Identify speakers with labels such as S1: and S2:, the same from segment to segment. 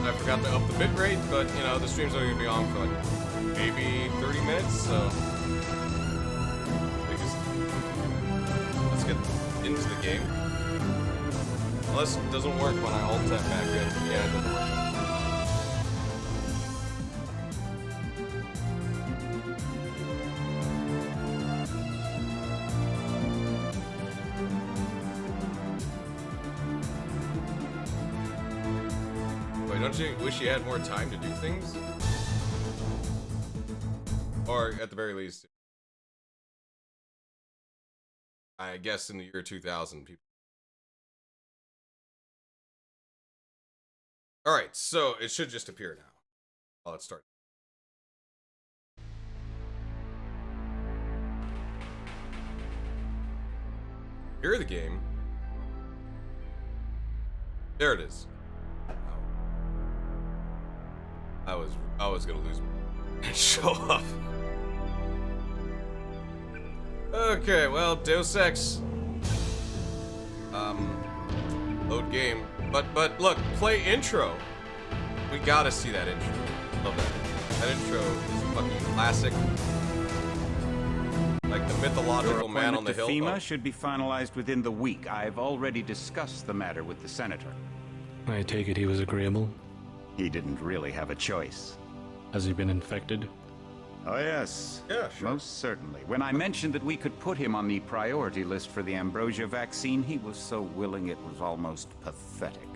S1: I forgot to up the bit rate, but you know the stream's only gonna be on for like maybe 30 minutes, so let's get into the game. Unless it doesn't work when I alt tab back in. Yeah, it doesn't work. Wait, don't you wish you had more time to do things? Or at the very least, I guess in the year 2000, people. Alright, so it should just appear now. Well, let's start. Here the game. There it is. Oh. I was gonna lose and show up. Okay, well, Deus Ex. Load game. But look, play intro. We gotta see that intro. Love that intro. That intro is a fucking classic. Like the mythological man on the hill.
S2: FEMA should be finalized within the week. I've already discussed the matter with the senator.
S3: I take it he was agreeable?
S2: He didn't really have a choice.
S3: Has he been infected?
S2: Oh, yes.
S1: Yeah, sure.
S2: Most certainly. When I mentioned that we could put him on the priority list for the ambrosia vaccine, he was so willing it was almost pathetic.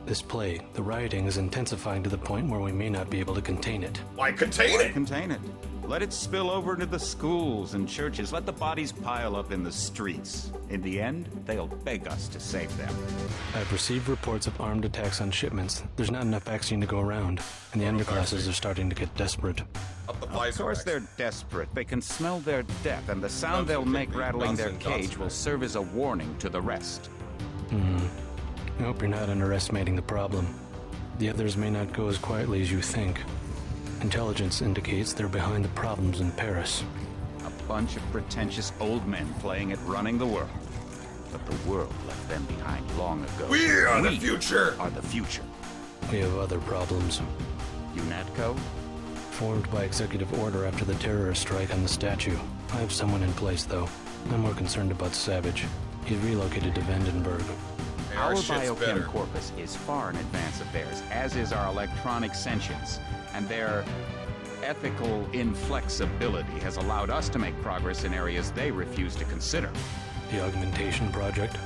S3: This plague, the rioting is intensifying to the point where we may not be able to contain it.
S1: Why contain it?
S2: Contain it. Let it spill over into the schools and churches. Let the bodies pile up in the streets. In the end, they'll beg us to save them.
S3: I've received reports of armed attacks on shipments. There's not enough vaccine to go around, and the underclasses are starting to get desperate.
S2: Of course they're desperate. They can smell their death, and the sound they'll make rattling their cage will serve as a warning to the rest.
S3: I hope you're not underestimating the problem. The others may not go as quietly as you think. Intelligence indicates they're behind the problems in Paris.
S2: A bunch of pretentious old men playing at running the world. But the world left them behind long ago.
S1: We are the future!
S2: Are the future.
S3: We have other problems.
S2: UNATCO?
S3: Formed by executive order after the terrorist strike on the statue. I have someone in place, though. I'm more concerned about Savage. He's relocated to Vandenberg.
S2: Our biochem corpus is far in advance of theirs, as is our electronic sentience, and their ethical inflexibility has allowed us to make progress in areas they refuse to consider.
S3: The augmentation project?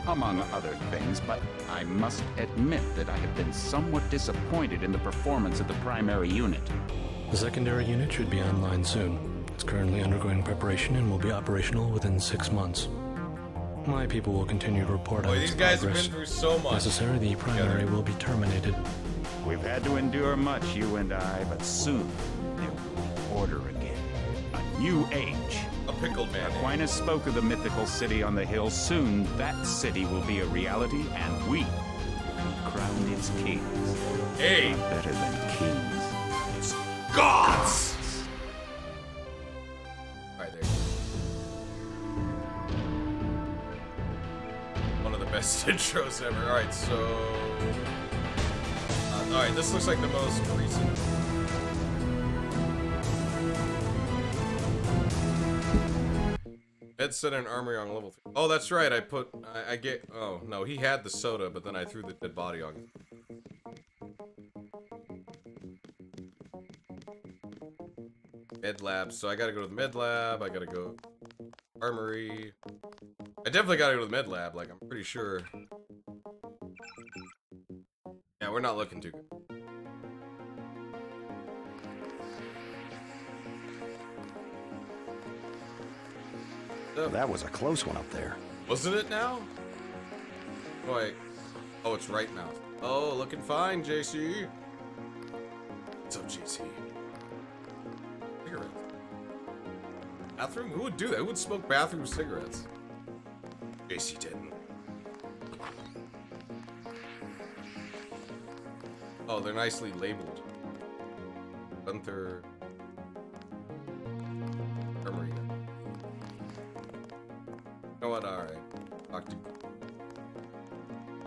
S2: Among other things, but I must admit that I have been somewhat disappointed in the performance of the primary unit.
S3: The secondary unit should be online soon. It's currently undergoing preparation and will be operational within 6 months. My people will continue to report on its progress.
S1: These guys have been through so much.
S3: Necessary, the primary will be terminated.
S2: We've had to endure much, you and I, but soon there will be order again. A new age.
S1: A pickled man.
S2: Aquinas spoke of the mythical city on the hill. Soon that city will be a reality, and we will be crowned its kings.
S1: Hey!
S2: Not better than kings.
S1: It's gods! Alright, there. One of the best intros ever. Alright, so... Alright, this looks like the most recent. Ed set an armory on level 3. Oh, that's right, I get... Oh, no, he had the soda, but then I threw the dead body on him. Med lab, so I gotta go to the med lab, I gotta go... Armory... I definitely gotta go to the med lab, like, I'm pretty sure... Yeah, we're not looking too good.
S4: That was a close one up there.
S1: Wasn't it now? Wait. Oh, it's right now. Oh, looking fine, JC. What's up, JC? Cigarettes. Bathroom? Who would do that? Who would smoke bathroom cigarettes? JC didn't. Oh, they're nicely labeled. Gunther. Armory. You know what? Alright. Talk to.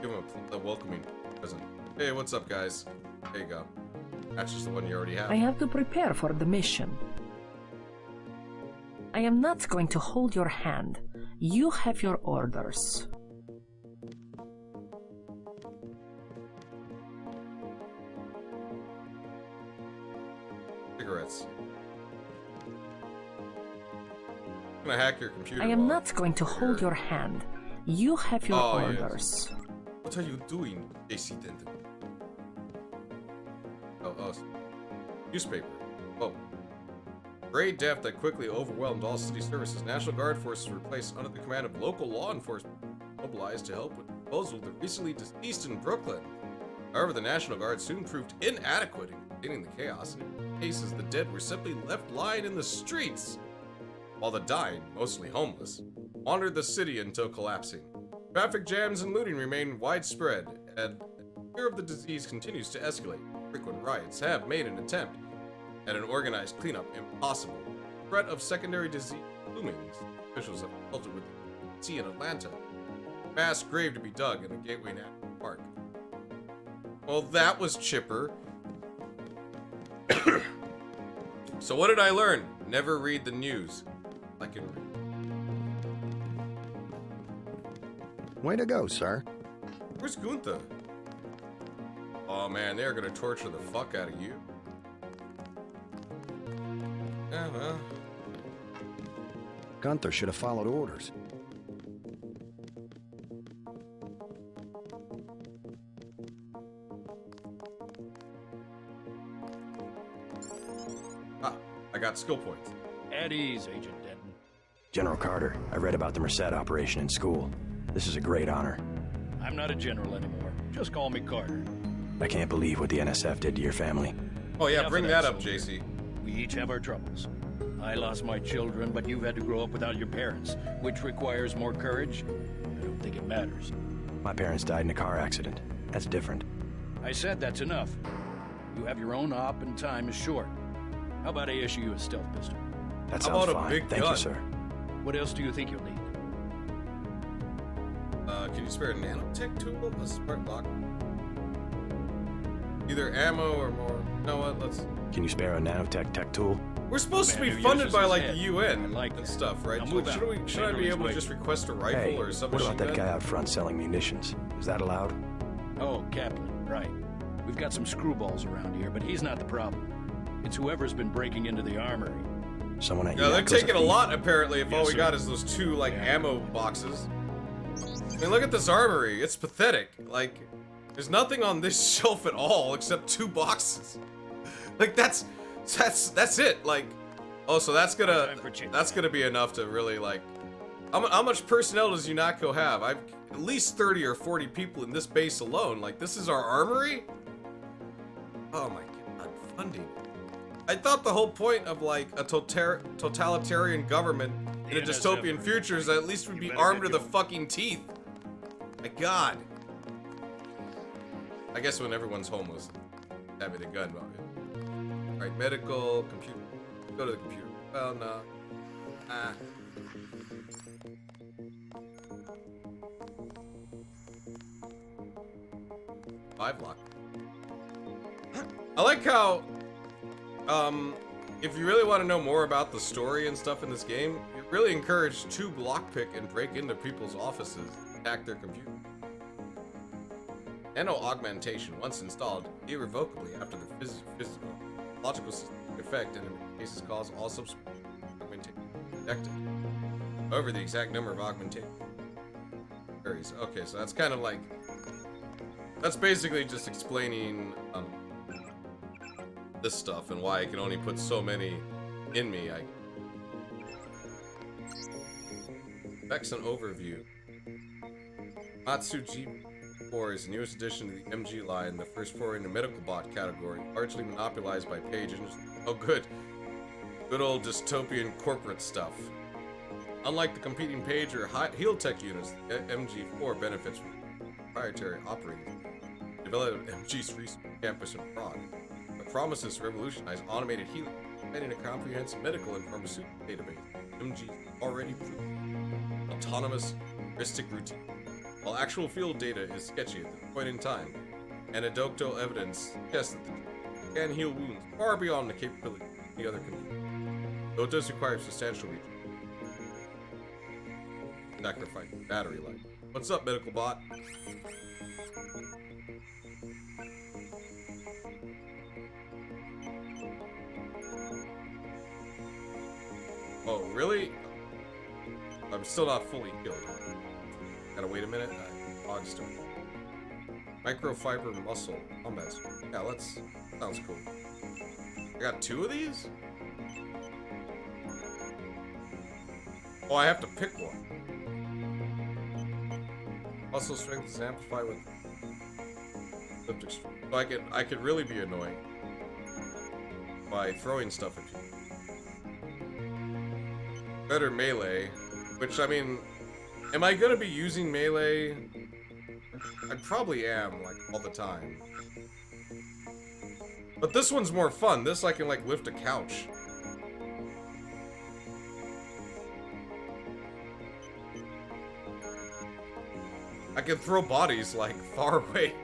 S1: Give him a welcoming present. Hey, what's up, guys? There you go. That's just the one you already have.
S4: I have to prepare for the mission. I am not going to hold your hand. You have your orders.
S1: Cigarettes. I'm gonna hack your computer.
S4: I am not going to hold your hand. You have your orders.
S1: Yes. What are you doing, JC Denton? Oh, newspaper. Oh. Great death that quickly overwhelmed all city services. National Guard forces were placed under the command of local law enforcement, mobilized to help with the disposal of the recently deceased in Brooklyn. However, the National Guard soon proved inadequate in containing the chaos, and in cases the dead were simply left lying in the streets, while the dying, mostly homeless, wandered the city until collapsing. Traffic jams and looting remain widespread, and the fear of the disease continues to escalate. Frequent riots have made an attempt at an organized cleanup impossible. The threat of secondary disease looming. Officials have consulted with the sea in Atlanta. A mass grave to be dug in the Gateway National Park. Well, that was chipper. So what did I learn? Never read the news. I can read.
S5: Way to go, sir.
S1: Where's Gunther? Oh man, they're gonna torture the fuck out of you. Yeah, well.
S5: Gunther should have followed orders.
S1: Ah, I got skill points.
S6: At ease, Agent Denton.
S5: General Carter, I read about the Merced operation in school. This is a great honor.
S6: I'm not a general anymore. Just call me Carter.
S5: I can't believe what the NSF did to your family.
S1: Oh yeah,
S6: Enough
S1: bring
S6: of
S1: that
S6: that,
S1: up,
S6: soldier.
S1: JC.
S6: We each have our troubles. I lost my children, but you've had to grow up without your parents, which requires more courage. I don't think it matters.
S5: My parents died in a car accident. That's different.
S6: I said that's enough. You have your own op and time is short. How about I issue you a stealth pistol?
S5: That
S1: How
S5: sounds
S1: about a
S5: fine.
S1: big
S5: Thank
S1: gun?
S5: you, sir.
S6: What else do you think you'll need?
S1: Can you spare a nanotech tool? A smart lock? Either ammo or more. You know what? Let's.
S5: Can you spare a nanotech tech tool?
S1: We're supposed to
S6: Man
S1: be
S6: who
S1: funded
S6: uses
S1: by
S6: his
S1: like
S6: head.
S1: the UN
S6: I like
S1: and
S6: that.
S1: stuff, right?
S6: Now move out.
S1: Should I be able to just request a rifle
S5: Hey,
S1: or some
S5: what about
S1: machine
S5: that
S1: gun?
S5: guy out front selling munitions? Is that allowed?
S6: Oh, Kaplan, right. We've got some screwballs around here, but he's not the problem. It's whoever's been breaking into the armory.
S5: Someone at
S1: Yeah, they're
S5: Yakko's
S1: taking a
S5: thief.
S1: lot apparently if all
S6: Yes,
S1: we
S6: sir.
S1: got is those two like
S6: Yeah.
S1: ammo boxes. I mean, look at this armory. It's pathetic. Like, there's nothing on this shelf at all except two boxes. Like that's it. Like, oh, so that's gonna be enough to really like. How much personnel does UNICO have? I've at least 30 or 40 people in this base alone. Like, this is our armory? Oh my god, funding. I thought the whole point of like a totalitarian government in a
S6: The
S1: dystopian
S6: NSF.
S1: future is that at least we'd be
S6: better
S1: armed
S6: get
S1: to the
S6: going.
S1: fucking teeth. My god. I guess when everyone's homeless, having a gun. Alright, medical, computer. Go to the computer. Well, no. Ah. Five lock. I like how, if you really want to know more about the story and stuff in this game, you're really encouraged to lockpick and break into people's offices, hack their computer. Nano augmentation, once installed, irrevocably after the physiological system effect, and in cases cause all subsequent augmentation detected. However, the exact number of augmentation varies. Okay, so that's kind of like, that's basically just explaining this stuff and why I can only put so many in me. Specs and overview. Matsu G4 is the newest addition to the MG line, the first foray in the medical bot category, largely monopolized by Page Industries. Oh, good. Good old dystopian corporate stuff. Unlike the competing Page or Heal Tech units, the MG4 benefits from proprietary operating system developed at MG's research campus in Prague. It promises to revolutionize automated healing, providing a comprehensive medical and pharmaceutical database. MG's already proven autonomous heuristic routine. While actual field data is sketchy at this point in time, anecdotal evidence suggests that the can heal wounds far beyond the capability of the other can, though it does require substantial reach. Sacrifice battery life. What's up, medical bot? Oh, really? I'm still not fully healed. Gotta wait a minute. I'll just do it. Microfiber muscle combat. Yeah, let's. Sounds cool. I got 2 of these? Oh, I have to pick one. Muscle strength is amplified with elliptic strength. So I could really be annoying by throwing stuff at you. Better melee, which I mean, am I gonna be using melee? I probably am, like, all the time. But this one's more fun. This I can, like, lift a couch. I can throw bodies, like, far away.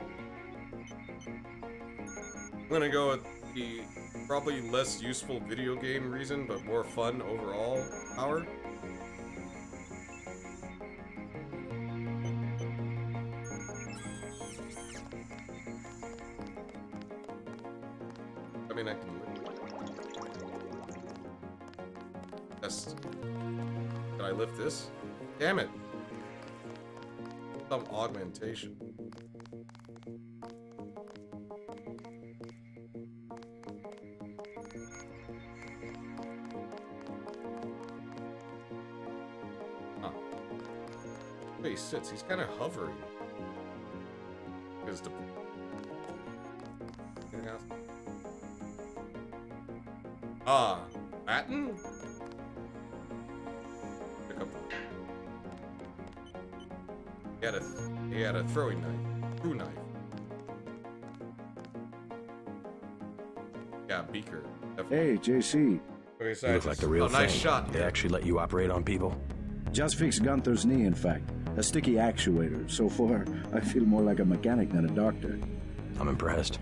S1: I'm gonna go with the probably less useful video game reason, but more fun overall power. I mean, I can test. Can I lift this? Damn it. Some augmentation. Huh. Where he sits, he's kind of hovering. Because the... Ah, Latin? Pick up. He had a throwing knife. True knife. Yeah, beaker.
S7: Hey, JC.
S5: You look like the real thing.
S1: Nice shot.
S5: They actually let you operate on people?
S7: Just fixed Gunther's knee, in fact. A sticky actuator. So far, I feel more like a mechanic than a doctor.
S5: I'm impressed.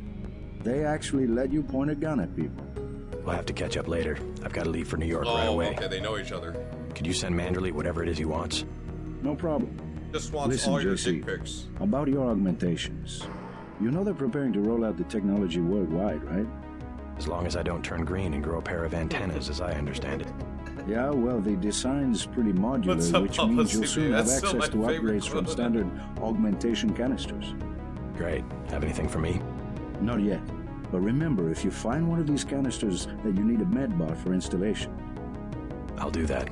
S7: They actually let you point a gun at people.
S5: We'll have to catch up later. I've got to leave for New York right away.
S1: Okay, they know each other.
S5: Could you send Manderley whatever it is he wants?
S7: No problem.
S1: Just wants
S7: Listen,
S1: all your
S7: JC,
S1: dick pics.
S7: about your augmentations. You know they're preparing to roll out the technology worldwide, right?
S5: As long as I don't turn green and grow a pair of antennas, as I understand it.
S7: Yeah, well, the design's pretty modular,
S1: What's up,
S7: which means you'll
S1: Papa
S7: soon have
S1: That's still
S7: access to
S1: my favorite
S7: upgrades from
S1: quote.
S7: standard augmentation canisters.
S5: Great. Have anything for me?
S7: Not yet. But remember, if you find one of these canisters that you need a medbot for installation,
S5: I'll do that.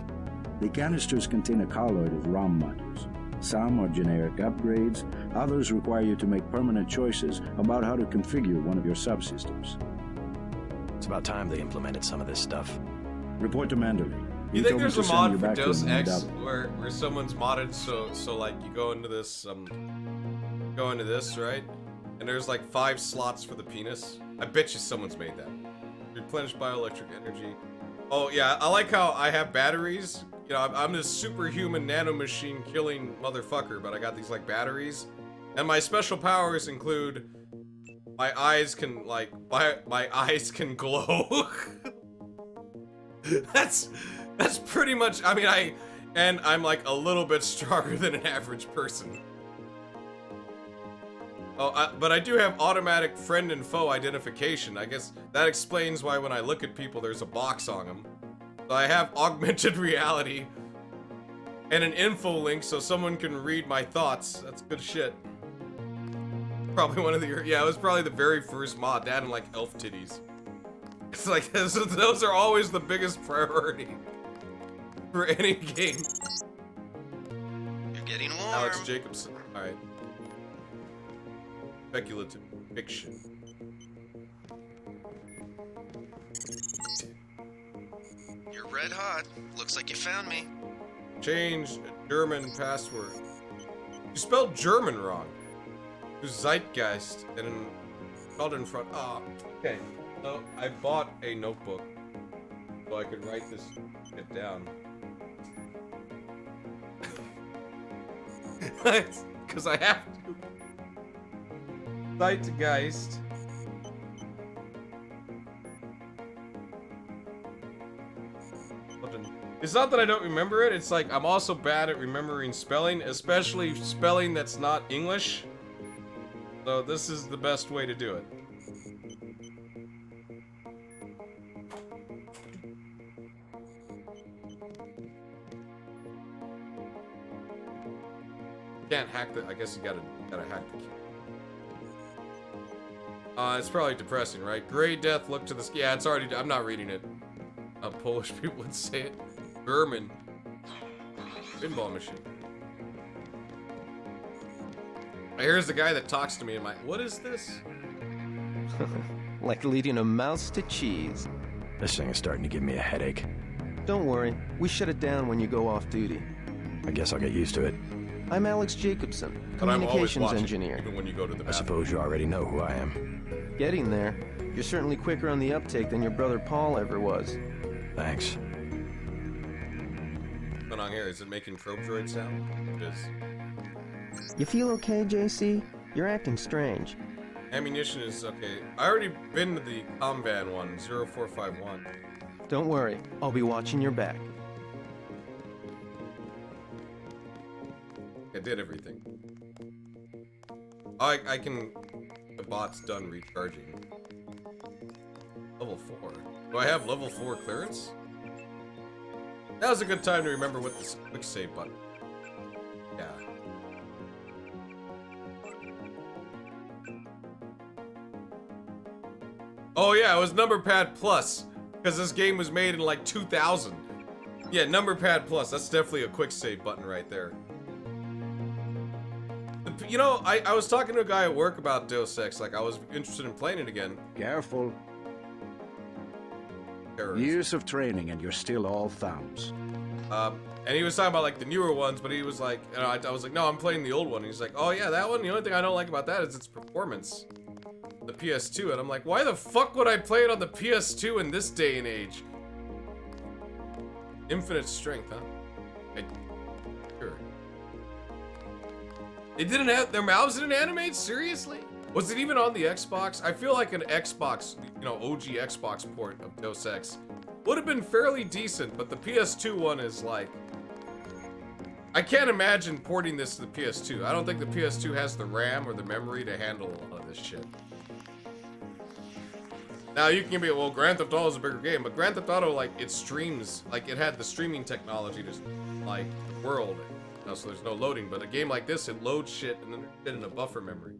S7: the canisters contain a colloid of ROM modules. Some are generic upgrades, others require you to make permanent choices about how to configure one of your subsystems.
S5: It's about time they implemented some of this stuff.
S7: Report to Manderley.
S1: You
S7: He
S1: think
S7: told me
S1: there's
S7: to
S1: a
S7: send
S1: mod
S7: you
S1: for
S7: back to
S1: Deus
S7: him, no
S1: Ex
S7: doubt.
S1: where someone's modded so like you go into this right, and there's like 5 slots for the penis. I bet you someone's made that. Replenish bioelectric energy. Oh yeah, I like how I have batteries. You know, I'm this superhuman nanomachine killing motherfucker, but I got these like batteries, and my special powers include my eyes can like my eyes can glow. That's pretty much. I mean, I'm like a little bit stronger than an average person. Oh, but I do have automatic friend and foe identification. I guess that explains why when I look at people, there's a box on them. So I have augmented reality and an info link so someone can read my thoughts. That's good shit. Probably one of the, yeah, it was probably the very first mod. That and like elf titties. It's like, those are always the biggest priority for any game.
S8: You're getting warm.
S1: Alex Jacobson. Alright. Speculative fiction.
S8: You're red hot. Looks like you found me.
S1: Change German password. You spelled German wrong. To Zeitgeist and spelled in front. Ah, okay. So I bought a notebook so I could write this shit down. Because I have to. Zeitgeist. It's not that I don't remember it, it's like I'm also bad at remembering spelling, especially spelling that's not English. So this is the best way to do it. Can't hack the, I guess you gotta hack the key. It's probably depressing, right? Gray death, look to the sky. Yeah, it's already, I'm not reading it. Polish people would say it. German. Pinball machine. Here's the guy that talks to me in my, what is this?
S9: Like leading a mouse to cheese.
S5: This thing is starting to give me a headache.
S9: Don't worry, we shut it down when you go off duty.
S5: I guess I'll get used to it.
S9: I'm Alex Jacobson,
S1: But I'm always
S9: communications
S1: watching,
S9: engineer.
S1: even when you go to the
S5: I
S1: bathroom.
S5: suppose you already know who I am.
S9: Getting there. You're certainly quicker on the uptake than your brother Paul ever was.
S5: Thanks.
S1: What's going on here? Is it making probe droid sound? It is.
S9: You feel okay, JC? You're acting strange.
S1: Ammunition is okay. I already been to the Comvan one, 0451.
S9: Don't worry, I'll be watching your back.
S1: I did everything. I can... The bot's done recharging. Level 4. Do I have level 4 clearance? That was a good time to remember what this quick save button. Yeah. Oh yeah, it was Number Pad Plus. Because this game was made in like 2000. Yeah, Number Pad Plus. That's definitely a quick save button right there. You know, I was talking to a guy at work about Deus Ex, like I was interested in playing it again.
S7: Careful.
S1: Terrorist.
S7: Years of training and you're still all thumbs.
S1: And he was talking about like the newer ones, but he was like, you know, I was like, no, I'm playing the old one. And he's like, oh yeah, that one, the only thing I don't like about that is its performance. The PS2, and I'm like, why the fuck would I play it on the PS2 in this day and age? Infinite strength, huh? Sure. They didn't have, their mouths didn't animate? Seriously? Was it even on the Xbox? I feel like an Xbox, you know, OG Xbox port of Deus Ex would have been fairly decent, but the PS2 one is like... I can't imagine porting this to the PS2. I don't think the PS2 has the RAM or the memory to handle a lot of this shit. Now you can be, well, Grand Theft Auto is a bigger game, but Grand Theft Auto, like, it streams, like, it had the streaming technology to, like, the world. You know, so there's no loading, but a game like this, it loads shit and then there's shit in a buffer memory.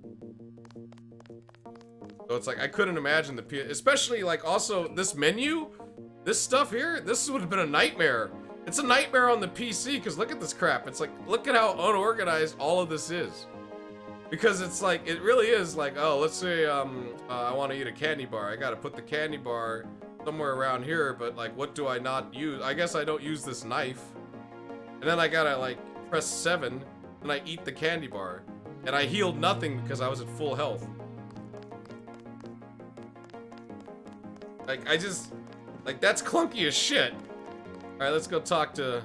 S1: So it's like, I couldn't imagine the PS, especially, like, also, this menu, this stuff here, this would have been a nightmare. It's a nightmare on the PC, because look at this crap. It's like, look at how unorganized all of this is. Because it's like, it really is like, oh, let's say I want to eat a candy bar. I gotta put the candy bar somewhere around here, but like, what do I not use? I guess I don't use this knife. And then I gotta like, press 7, and I eat the candy bar. And I healed nothing because I was at full health. Like, I just, like, that's clunky as shit. Alright, let's go talk to...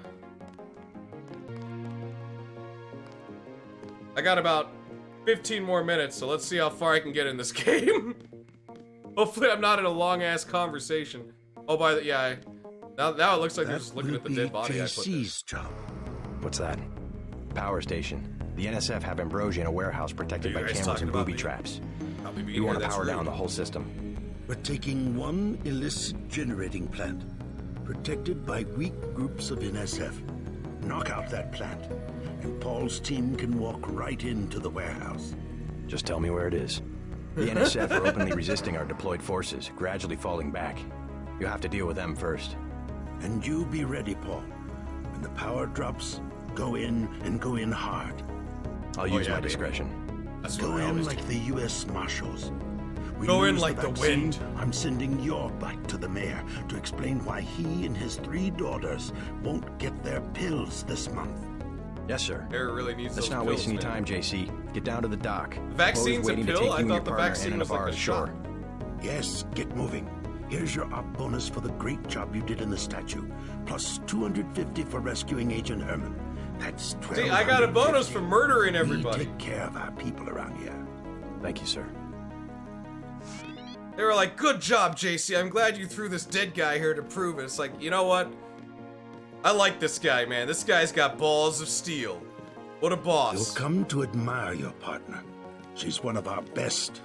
S1: I got about 15 more minutes, so let's see how far I can get in this game. Hopefully I'm not in a long-ass conversation. Oh, by the... Yeah, now it looks like they're just looking at the dead body I put there.
S5: Job. What's that? Power station. The NSF have Ambrosia in a warehouse protected by cameras and booby traps. We want to power down the whole system.
S10: We're taking one illicit generating plant, protected by weak groups of NSF. Knock out that plant, and Paul's team can walk right into the warehouse.
S5: Just tell me where it is. The NSF are openly resisting our deployed forces, gradually falling back. You'll have to deal with them first.
S10: And you be ready, Paul. When the power drops, go in and go in hard.
S5: I'll use my discretion.
S10: Go in like the U.S. Marshals.
S1: Go in like the wind.
S10: I'm sending your butt to the mayor to explain why he and his 3 daughters won't get their pills this month.
S5: Yes, sir.
S1: Mayor really needs
S5: Let's
S1: those
S5: not
S1: pills,
S5: waste any
S1: man.
S5: time, JC. Get down to the dock.
S1: The vaccine's a
S5: waiting to
S1: pill?
S5: take
S1: I
S5: you and
S1: thought
S5: your
S1: the
S5: partner
S1: vaccine
S5: Anna
S1: was like
S5: Navarro
S1: a
S5: ashore.
S1: shot.
S10: Yes, get moving. Here's your op bonus for the great job you did in the statue, plus 250 for rescuing Agent Herman. That's 12.
S1: See, I got a bonus for murdering everybody.
S10: We take care of our people around here.
S5: Thank you, sir.
S1: They were like, good job, JC. I'm glad you threw this dead guy here to prove it. It's like, you know what? I like this guy, man. This guy's got balls of steel. What a boss.
S10: You'll come to admire your partner. She's one of our best.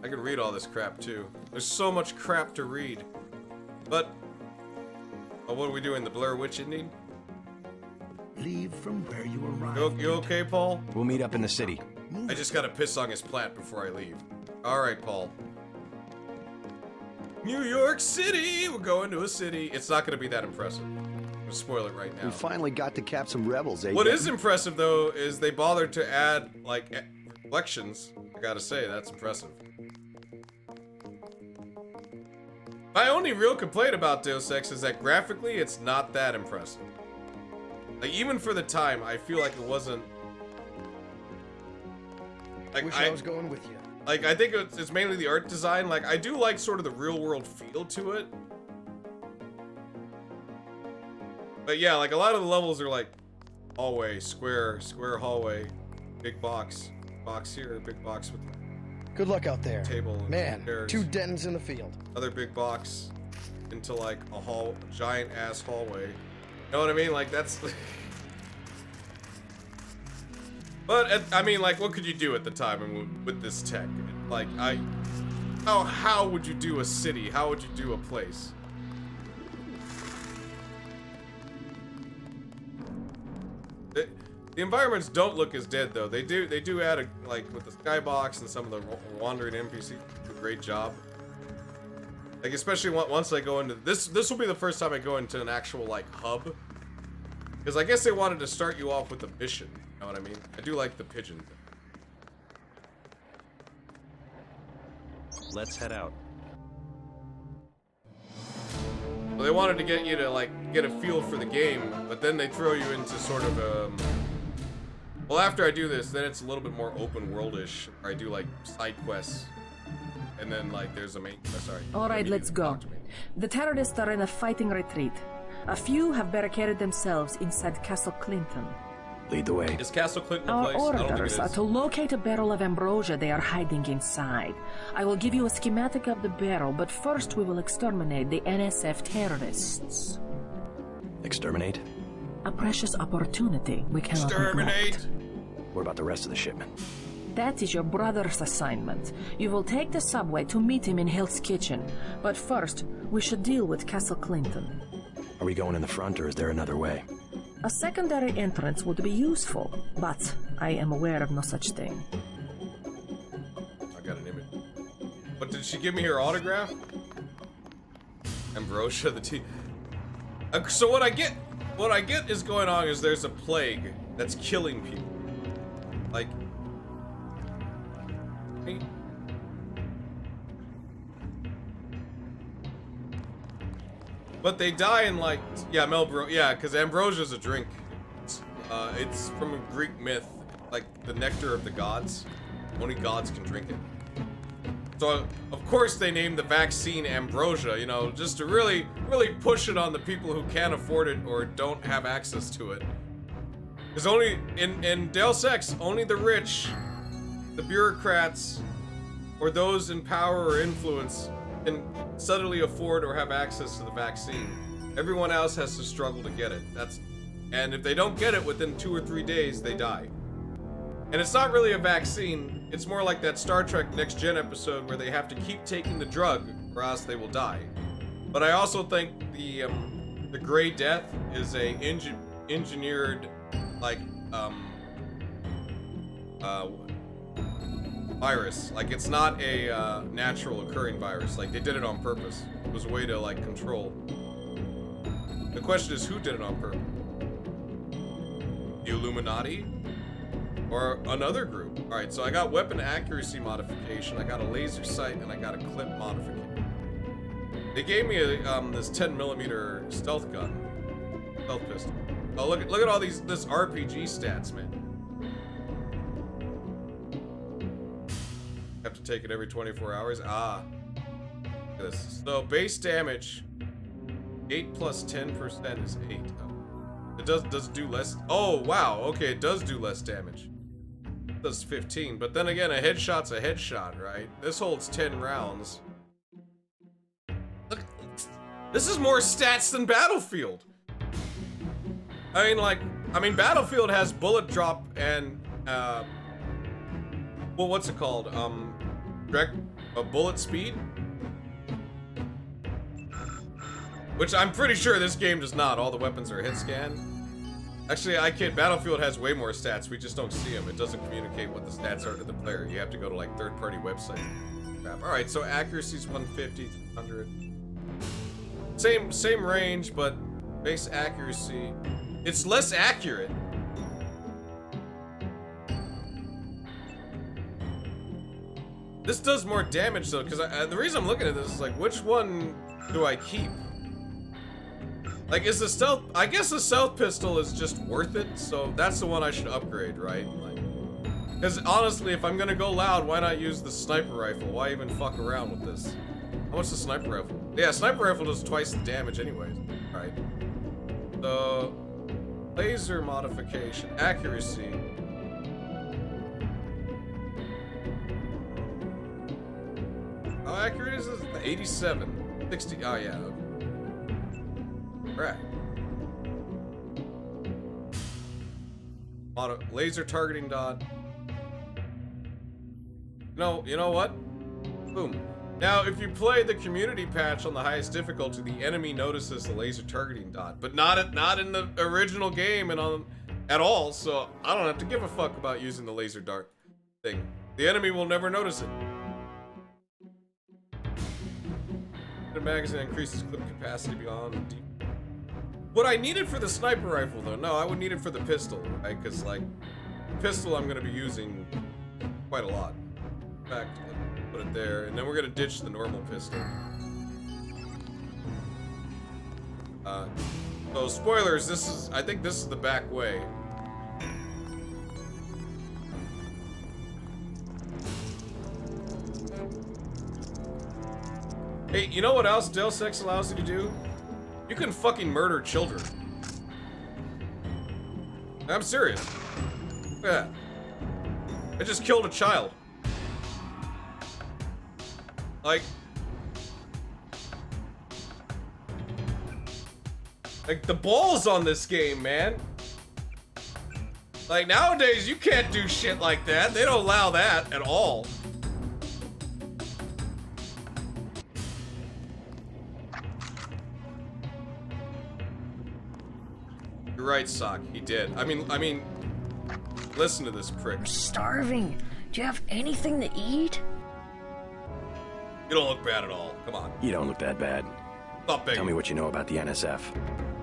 S1: I can read all this crap, too. There's so much crap to read. But... oh, what are we doing? The Blair Witch ending?
S10: Leave from where you arrived.
S1: You okay, Paul?
S5: We'll meet up in the city.
S1: I just gotta piss on his plat before I leave. Alright, Paul. New York City! We're going to a city. It's not gonna be that impressive. I'm gonna spoil it right now.
S5: We finally got to cap some rebels, eh?
S1: What is impressive, though, is they bothered to add, like, reflections. I gotta say, that's impressive. My only real complaint about Deus Ex is that graphically, it's not that impressive. Like, even for the time, I feel like it wasn't... like,
S11: Wish I was going with you.
S1: Like, I think it's mainly the art design. Like, I do like sort of the real-world feel to it. But yeah, like, a lot of the levels are like hallway, square hallway, big box here, big box with
S11: good luck out there.
S1: Table,
S11: man.
S1: chairs.
S11: 2 dens in the field.
S1: Other big box into like a giant ass hallway. You know what I mean? Like, that's. But I mean, like, what could you do at the time with this tech? Like, how would you do a city? How would you do a place? The environments don't look as dead, though. They do add like with the skybox and some of the wandering NPCs do a great job. Like, especially once I go into this will be the first time I go into an actual like hub, because I guess they wanted to start you off with a mission. You know what I mean? I do like the pigeon thing.
S5: Let's head out.
S1: Well, they wanted to get you to like get a feel for the game, but then they throw you into sort of well, after I do this, then it's a little bit more open world-ish. I do like side quests, and then like there's a main quest. Sorry.
S4: All right, let's go. The terrorists are in a fighting retreat. A few have barricaded themselves inside Castle Clinton.
S5: Lead the way.
S1: Is Castle Clinton a
S4: Our
S1: place? I don't think it
S4: orders are
S1: is.
S4: to locate a barrel of ambrosia they are hiding inside. I will give you a schematic of the barrel, but first we will exterminate the NSF terrorists.
S5: Exterminate?
S4: A precious opportunity we cannot neglect.
S5: What about the rest of the shipment?
S4: That is your brother's assignment. You will take the subway to meet him in Hell's Kitchen. But first, we should deal with Castle Clinton.
S5: Are we going in the front, or is there another way?
S4: A secondary entrance would be useful, but I am aware of no such thing.
S1: I got an image. But did she give me her autograph? Ambrosia, the tea. So what I get is going on is there's a plague that's killing people. Like, but they die in like, yeah, because ambrosia's a drink. It's from a Greek myth, like the nectar of the gods. Only gods can drink it. So of course they named the vaccine ambrosia, you know, just to really push it on the people who can't afford it or don't have access to it. Because only in Deus Ex, only the rich, the bureaucrats, or those in power or influence can suddenly afford or have access to the vaccine. Everyone else has to struggle to get it. And if they don't get it within 2 or 3 days, they die. And it's not really a vaccine. It's more like that Star Trek Next Gen episode where they have to keep taking the drug or else they will die. But I also think the Gray Death is a engineered like virus. Like, it's not a natural occurring virus. Like, they did it on purpose. It was a way to like control. The question is, who did it on purpose? The Illuminati? Or another group? Alright, so I got weapon accuracy modification, I got a laser sight, and I got a clip modification. They gave me this 10mm stealth gun. Stealth pistol. Oh, look at all this RPG stats, man. Have to take it every 24 hours. Ah. Look at this. So base damage 8 plus 10% is 8. Oh. It does do less. Oh wow, okay, it does do less damage. does 15, but then again, a headshot's a headshot, right? This holds 10 rounds. Look, this is more stats than Battlefield. I mean, Battlefield has bullet drop and, well, what's it called? Bullet speed? Which I'm pretty sure this game does not. All the weapons are hit scan. Actually, I kid. Battlefield has way more stats. We just don't see them. It doesn't communicate what the stats are to the player. You have to go to like third-party websites. All right, so accuracy's 150, 100. Same range, but base accuracy. It's less accurate. This does more damage though, because the reason I'm looking at this is like, which one do I keep? Like, is the stealth... I guess the stealth pistol is just worth it, so that's the one I should upgrade, right? Like, because honestly, if I'm gonna go loud, why not use the sniper rifle? Why even fuck around with this? How much the sniper rifle? Yeah, sniper rifle does twice the damage anyways. Alright. The laser modification. Accuracy. How accurate is this? 87. 60. Oh, yeah. Right. Laser targeting dot. You know what? Boom. Now, if you play the community patch on the highest difficulty, the enemy notices the laser targeting dot, but not in the original game and at all. So I don't have to give a fuck about using the laser dart thing. The enemy will never notice it. The magazine increases clip capacity beyond deep. What I needed for the sniper rifle, though, no, I would need it for the pistol, right? Because, like, pistol I'm going to be using quite a lot. In fact, put it there, and then we're going to ditch the normal pistol. So, spoilers, I think this is the back way. Hey, you know what else Deus Ex allows you to do? You can fucking murder children. I'm serious. Look at that. I just killed a child. Like the balls on this game, man. Like, nowadays, you can't do shit like that. They don't allow that at all. You're right, Sock. He did. I mean, listen to this prick.
S12: I'm starving. Do you have anything to eat?
S1: You don't look bad at all. Come on.
S5: You don't look that bad.
S1: Stop begging.
S5: Tell me what you know about the NSF.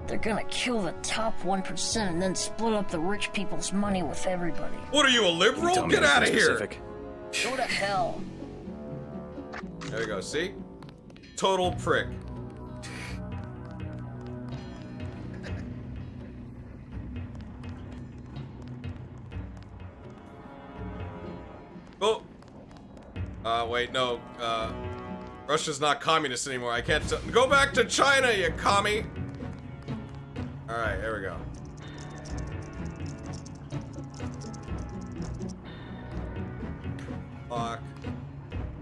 S12: They're gonna kill the top 1% and then split up the rich people's money with everybody.
S1: What are you, a liberal? Get out of here.
S12: Go to hell.
S1: There you go. See? Total prick. Oh. Wait, no. Russia's not communist anymore. I can't go back to China, you commie! Alright, here we go. Fuck.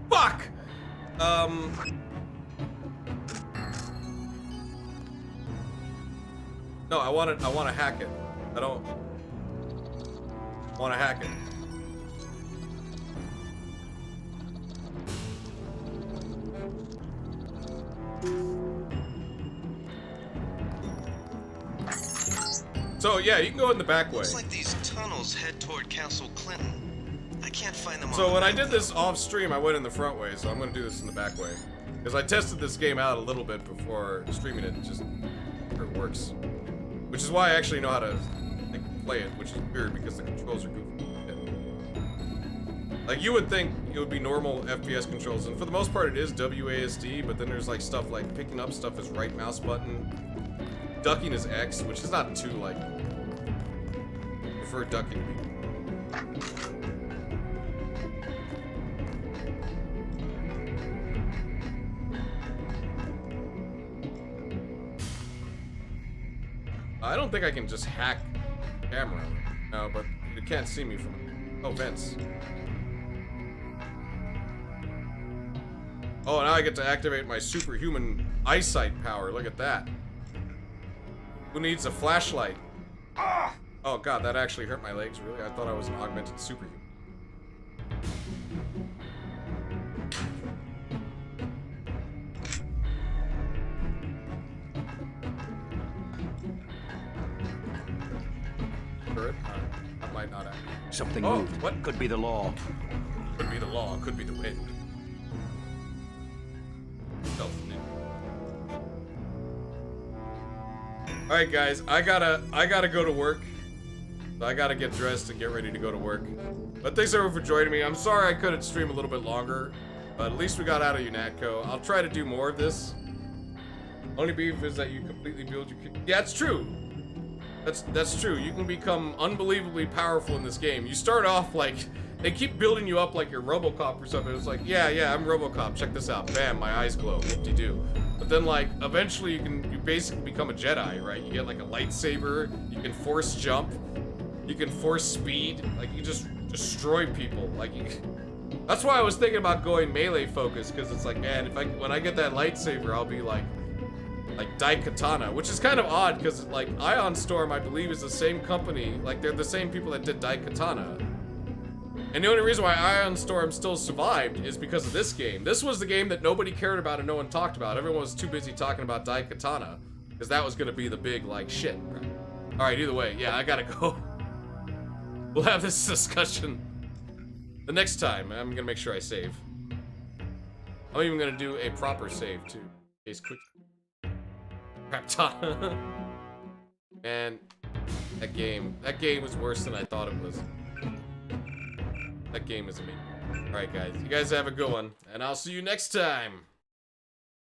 S1: Fuck! No, I want to hack it. I don't want to hack it. So yeah, you can go in the back way.
S8: Looks like these tunnels head toward Castle Clinton. I can't find them.
S1: So when I did this off stream, I went in the front way, so I'm gonna do this in the back way. Because I tested this game out a little bit before streaming it, just it works. Which is why I actually know how to play it, which is weird because the controls are goofy. Like, you would think it would be normal FPS controls, and for the most part it is WASD, but then there's like stuff like picking up stuff is right mouse button, ducking is X, which is not too like, I prefer ducking to be. I don't think I can just hack the camera. No, but you can't see me from Oh, vents. Oh, now I get to activate my superhuman eyesight power. Look at that. Who needs a flashlight? Ah! Oh god, that actually hurt my legs, really? I thought I was an augmented superhuman. Alright, that might not happen.
S6: Something moved.
S1: What?
S6: Could be the law.
S1: Could be the law, could be the wind. Alright guys, I gotta go to work. So I gotta get dressed and get ready to go to work. But thanks everyone for joining me. I'm sorry I couldn't stream a little bit longer, but at least we got out of UN5k. I'll try to do more of this. Only beef is that you completely build your... Yeah, it's true. That's true. You can become unbelievably powerful in this game. You start off like... They keep building you up like you're RoboCop or something. It's like, yeah, I'm RoboCop. Check this out. Bam, my eyes glow. Whoop-de-doo. But then, like, eventually you basically become a Jedi, right? You get, like, a lightsaber. You can force jump. You can force speed. Like, you just destroy people. Like, that's why I was thinking about going melee focus, because it's like, man, when I get that lightsaber, I'll be like Daikatana, which is kind of odd, because, like, Ion Storm, I believe, is the same company. Like, they're the same people that did Daikatana. And the only reason why Ion Storm still survived is because of this game. This was the game that nobody cared about and no one talked about. Everyone was too busy talking about Daikatana, because that was going to be the big, like, shit. Right? Alright, either way, yeah, I gotta go. We'll have this discussion the next time. I'm going to make sure I save. I'm even going to do a proper save, too. In case quick. Craptana. Man, that game was worse than I thought it was. That game is amazing. Alright guys, you guys have a good one, and I'll see you next time.